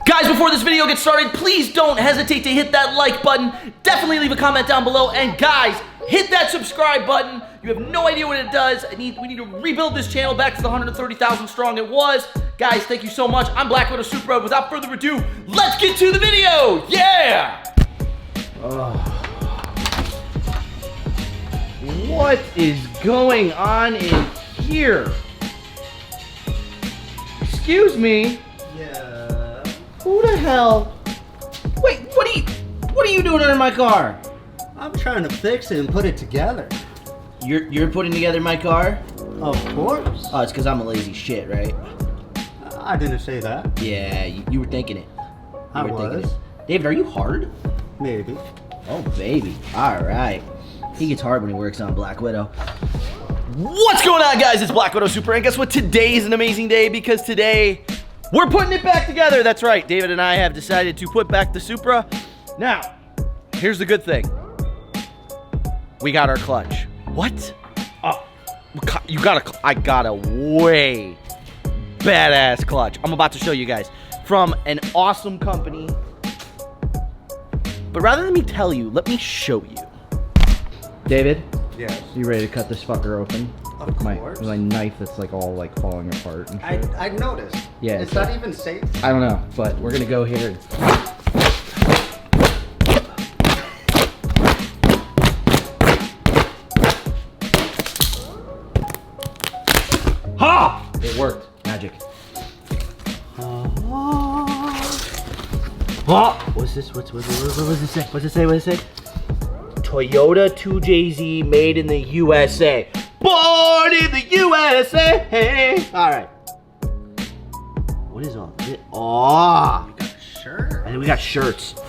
Guys, before this video gets started, please don't hesitate to hit that like button. Definitely leave a comment down below. And guys, hit that subscribe button. You have no idea what it does. We need to rebuild this channel back to the 130,000 strong it was. Guys, thank you so much. I'm Black Widow Supra. Without further ado, let's get to the video. Yeah! What is going on in here? Excuse me. Yeah. Who the hell? Wait, what are you doing under my car? I'm trying to fix it and put it together. You're putting together my car? Of course. Oh, it's because I'm a lazy shit, right? I didn't say that. Yeah, you were thinking it. I was. David, are you hard? Maybe. Oh, baby. All right. He gets hard when he works on Black Widow. What's going on, guys? It's Black Widow Supra, and guess what? Today is an amazing day because today we're putting it back together. That's right. David and I have decided to put back the Supra. Now, here's the good thing. We got our clutch. What? Oh, I got a way badass clutch. I'm about to show you guys from an awesome company. But rather than me tell you, let me show you. David? Yes. You ready to cut this fucker open? Of course. My knife that's like all like falling apart and shit. I noticed. Yeah. Is that even safe? I don't know, but we're gonna go here and... Ha! It worked. Magic. Oh! What's this? What does it say? What's it say? What does it say? Toyota 2JZ made in the USA. Born in the USA. All right. What is all this? Oh, We got a shirt. and then we got shirts. All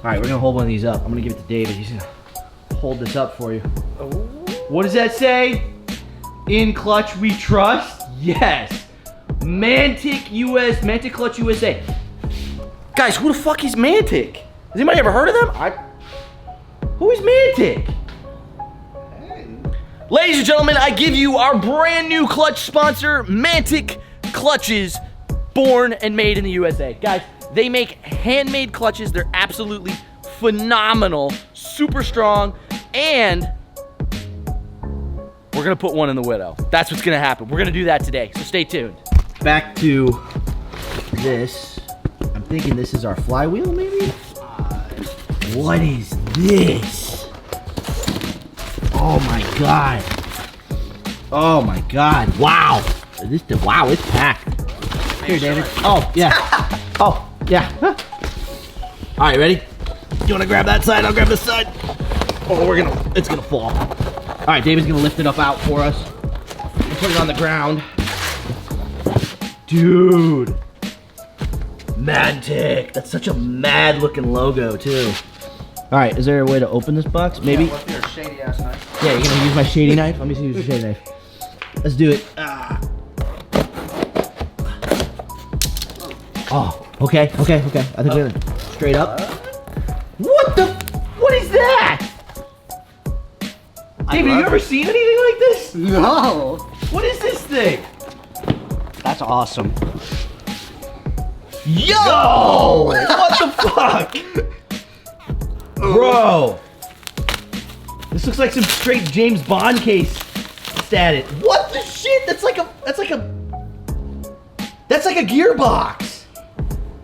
right, we're gonna hold one of these up. I'm gonna give it to David. He's gonna hold this up for you. Oh. What does that say? In clutch we trust. Yes. MANTIC US, MANTIC Clutch USA. Guys, who the fuck is MANTIC? Has anybody ever heard of them? Who is MANTIC? Hey. Ladies and gentlemen, I give you our brand new clutch sponsor, MANTIC Clutches, born and made in the USA. Guys, they make handmade clutches. They're absolutely phenomenal, super strong, and we're gonna put one in the Widow. That's what's gonna happen. We're gonna do that today, so stay tuned. Back to this. I'm thinking this is our flywheel, maybe? What is this? Oh my god. Oh my god. Wow. Wow, it's packed. Here, David. Oh, yeah. Oh, yeah. All right, ready? You wanna grab that side? I'll grab this side. Oh, it's gonna fall. All right, David's gonna lift it up out for us and put it on the ground. Dude. MANTIC. That's such a mad looking logo too. All right, is there a way to open this box? Maybe? Yeah, with your shady ass knife. Yeah, you're gonna use my shady knife? Let me use the shady knife. Let's do it. Oh, okay. I think we're gonna straight up. What is that? David, have you ever seen anything like this? No. What is this thing? That's awesome. Yo! What the fuck? Bro. This looks like some straight James Bond case status. What the shit? That's like a gearbox.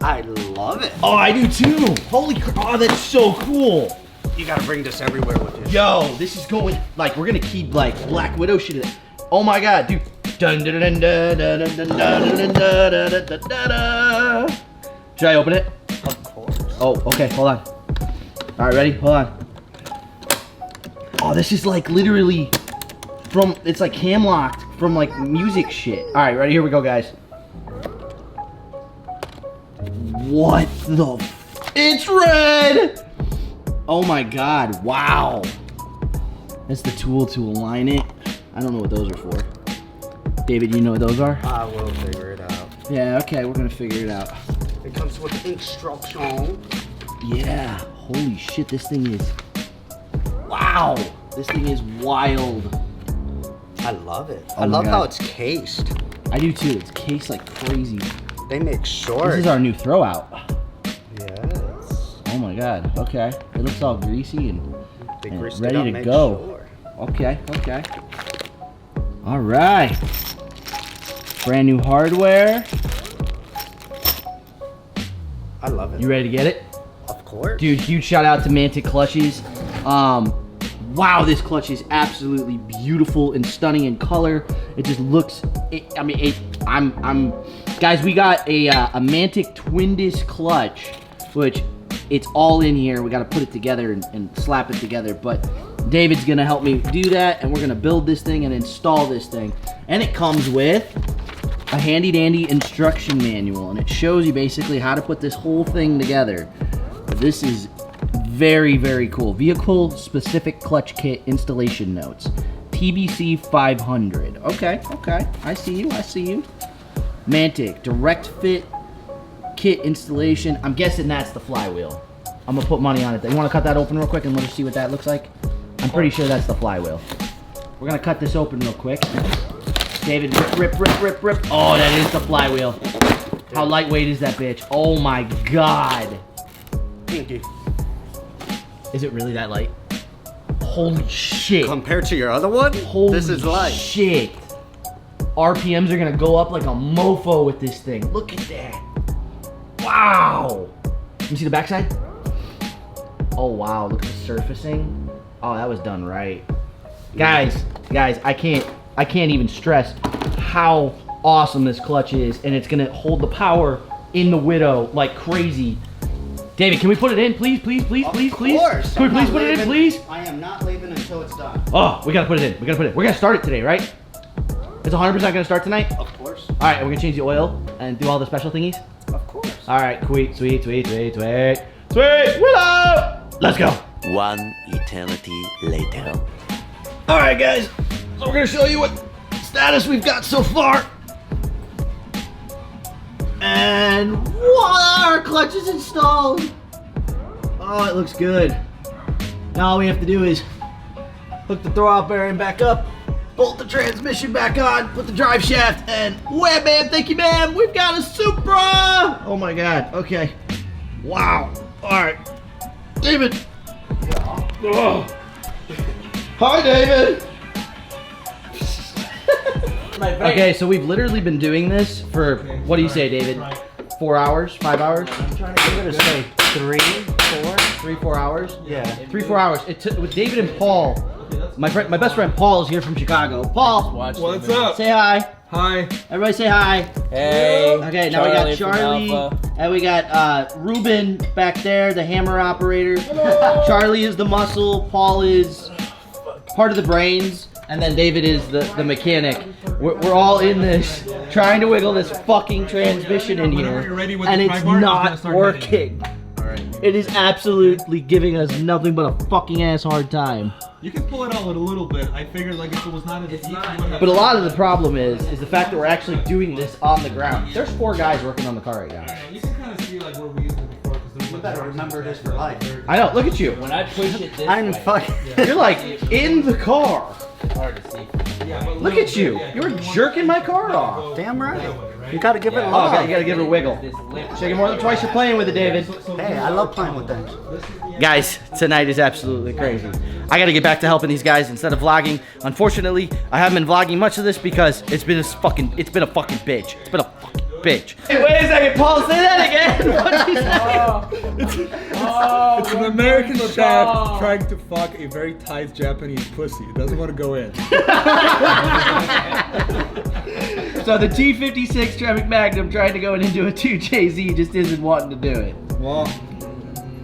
I love it. Oh, I do too. Holy crap. Oh, that's so cool. You gotta bring this everywhere with you. Yo, this is going, like, we're gonna keep, like, Black Widow shit in it. Oh my god, dude. Dun, dun, dun, dun, dun, dun, dun, dun, dun, dun, dun, dun, dun. Should I open it? Of course. Oh, okay, hold on. All right, ready? Hold on. Oh, this is like literally from, it's like cam locked from like music shit. All right, ready? Here we go, guys. What the? It's red! Oh my god, wow. That's the tool to align it. I don't know what those are for. David, you know what those are? I will figure it out. Yeah, okay, we're gonna figure it out. It comes with instruction. Yeah, holy shit, this thing is, wow, this thing is wild. I love it. Oh I my love God. how it's cased. I do too, it's cased like crazy. They make short. This is our new throw out. Yes. Oh my god. Okay. It looks all greasy and greased ready it up, to make go. sure. Okay. Okay. All right. Brand new hardware. I love it. You ready to get it? Of course. Dude, huge shout out to MANTIC clutches. Wow, this clutch is absolutely beautiful and stunning in color. It just looks, guys, we got a MANTIC twin disc clutch, which it's all in here. We got to put it together and slap it together, but David's gonna help me do that, and we're gonna build this thing and install this thing. And it comes with a handy dandy instruction manual, and it shows you basically how to put this whole thing together. This is very, very cool. Vehicle specific clutch kit installation notes. TBC 500. Okay, okay. I see you, I see you. MANTIC direct fit kit installation. I'm guessing that's the flywheel. I'm gonna put money on it. You wanna cut that open real quick and let us see what that looks like? I'm pretty sure that's the flywheel. We're gonna cut this open real quick. David, rip, rip, rip, rip, rip. Oh, that is the flywheel. How lightweight is that bitch? Oh my God. Pinky. Is it really that light? Holy shit. Compared to your other one, Holy this is light. shit. RPMs are gonna go up like a mofo with this thing. Look at that. Wow. Let me see the backside. Oh wow, look at the surfacing. Oh, that was done right. Guys, I can't even stress how awesome this clutch is, and it's gonna hold the power in the Widow like crazy. David, can we put it in, please, please, please, please, please? Of course. Can we please put it in, please? I am not leaving until it's done. Oh, we gotta put it in. We gotta put it in. We're gonna start it today, right? It's 100% gonna start tonight? Of course. All right, we're gonna change the oil and do all the special thingies? Of course. All right, sweet, sweet, sweet, sweet, sweet. Sweet, Willow! Let's go. One eternity later. All right, guys. So we're gonna show you what status we've got so far. And voila, our clutch is installed. Oh, it looks good. Now all we have to do is hook the throwout bearing back up, bolt the transmission back on, put the drive shaft, and wham, bam, thank you, ma'am. We've got a Supra. Oh my God. Okay. Wow. All right, David. Oh. Hi, David. Okay, so we've literally been doing this for, what do you say, David? 4 hours, 5 hours? I'm trying to give it a say 3, 4. 3, 4 hours? Yeah. 3, 4 hours. It took with David and Paul. My best friend Paul is here from Chicago. Paul, What's up? say hi. Hi. Everybody say hi. Hey. Okay, now we got Charlie, and we got Ruben back there, the hammer operator. Charlie is the muscle, Paul is part of the brains, and then David is the mechanic. We're all in this, trying to wiggle this fucking transmission in here, and it's not working. It is absolutely giving us nothing but a fucking ass hard time. You can pull it out a little bit. I figured like if it was not as easy. But a lot of the problem is the fact that we're actually doing this on the ground. There's 4 guys working on the car right now. You can kind of see like where we used it before. You better remember this for life. I know, look at you. When I push it this I'm way, fucking. You're like in the car. it's hard to see. Yeah, but Look at you. You're jerking my car off. Damn right. You gotta give it Oh, love. you gotta give it a wiggle. This lip. Shake it more than twice you're playing with it, David. Hey, I love playing with things. Guys, tonight is absolutely crazy. I gotta get back to helping these guys instead of vlogging. Unfortunately, I haven't been vlogging much of this because it's been a fucking bitch. It's been a fucking bitch. Hey, wait a second, Paul, say that again. What'd you say? It's an American chef trying to fuck a very tight Japanese pussy. It doesn't want to go in. So the T56 Tremec Magnum trying to go into a 2JZ just isn't wanting to do it. Well,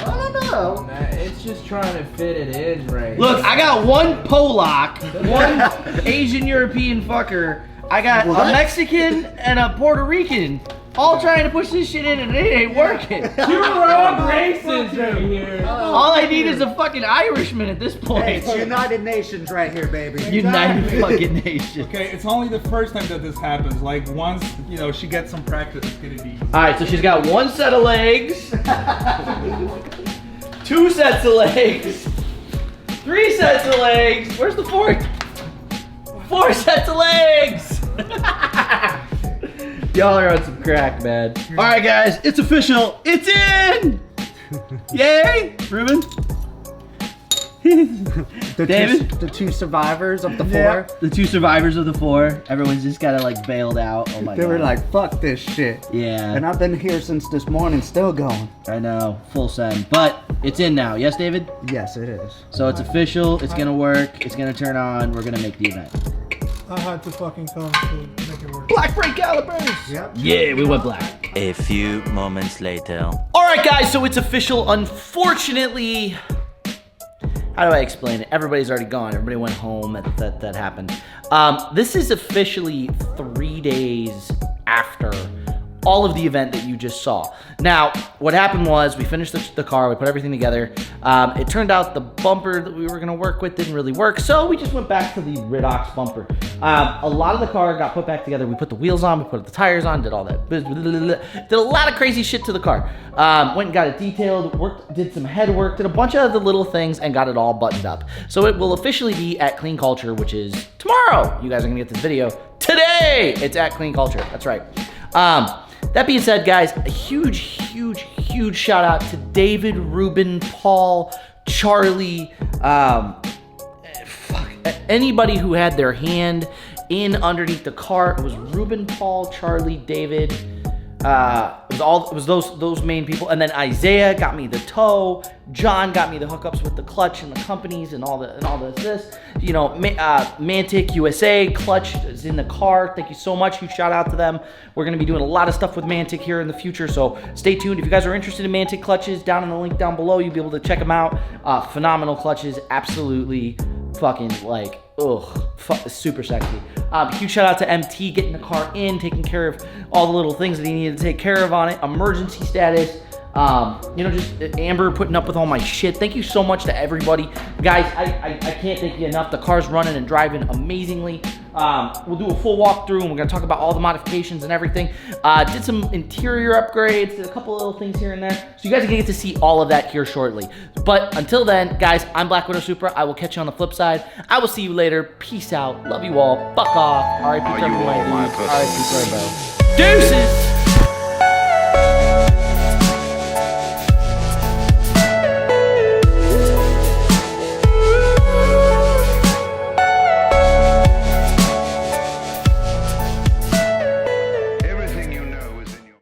I don't know. Nah, it's just trying to fit it in right. Look, I got one Polak, one Asian European fucker. I got a Mexican and a Puerto Rican, all trying to push this shit in and it ain't working. Two wrong races right here. All I need is a fucking Irishman at this Hey, point. it's United Nations right here, baby. United fucking Nations. okay, it's only the first time that this happens. Like once, you know, she gets some practice, it's gonna be. All right, so she's got 1 set of legs, 2 sets of legs, 3 sets of legs. Where's the 4th? 4 sets of legs. Y'all are on some crack, man. All right, guys, it's official. It's in. Yay, Ruben. David? The two survivors of the four. The two survivors of the four. Everyone's just kind of like bailed out. Oh my god. They were like, fuck this shit. Yeah. And I've been here since this morning, still going. I know, full send. But it's in now. Yes, David? Yes, it is. So it's official. It's gonna work. It's gonna turn on. We're gonna make the event. I had to fucking come to make it work. Black brake calipers. Yep. Yeah, we went black. A few moments later. All right, guys. So it's official. Unfortunately, how do I explain it? Everybody's already gone. Everybody went home. That happened. This is officially 3 days after all of the event that you just saw. Now, what happened was we finished the car, we put everything together. It turned out the bumper that we were gonna work with didn't really work, so we just went back to the Ridox bumper. A lot of the car got put back together. We put the wheels on, we put the tires on, did all that. Did a lot of crazy shit to the car. Went and got it detailed, did some head work, did a bunch of other little things, and got it all buttoned up. So it will officially be at Clean Culture, which is tomorrow. You guys are gonna get this video today. It's at Clean Culture, that's right. That being said, guys, a huge shout out to David, Ruben, Paul, Charlie, anybody who had their hand in underneath the car. It was Ruben, Paul, Charlie, David. It was those main people, and then Isaiah got me the tow. John got me the hookups with the clutch and the companies and all this. You know, MANTIC USA clutch is in the car. Thank you so much. Huge shout out to them. We're gonna be doing a lot of stuff with MANTIC here in the future, so stay tuned. If you guys are interested in MANTIC clutches, down in the link down below, you'll be able to check them out. Phenomenal clutches, absolutely fucking like, super sexy. Huge shout out to MT getting the car in, taking care of all the little things that he needed to take care of on it. Emergency status. You know, just Amber putting up with all my shit. Thank you so much to everybody. Guys, I can't thank you enough. The car's running and driving amazingly. We'll do a full walkthrough and we're gonna talk about all the modifications and everything. Did some interior upgrades, did a couple of little things here and there. So you guys are gonna get to see all of that here shortly. But until then, guys, I'm Black Widow Supra. I will catch you on the flip side. I will see you later. Peace out. Love you all. Fuck off. R.I.P. Turbo. R.I.P. Turbo. Deuces.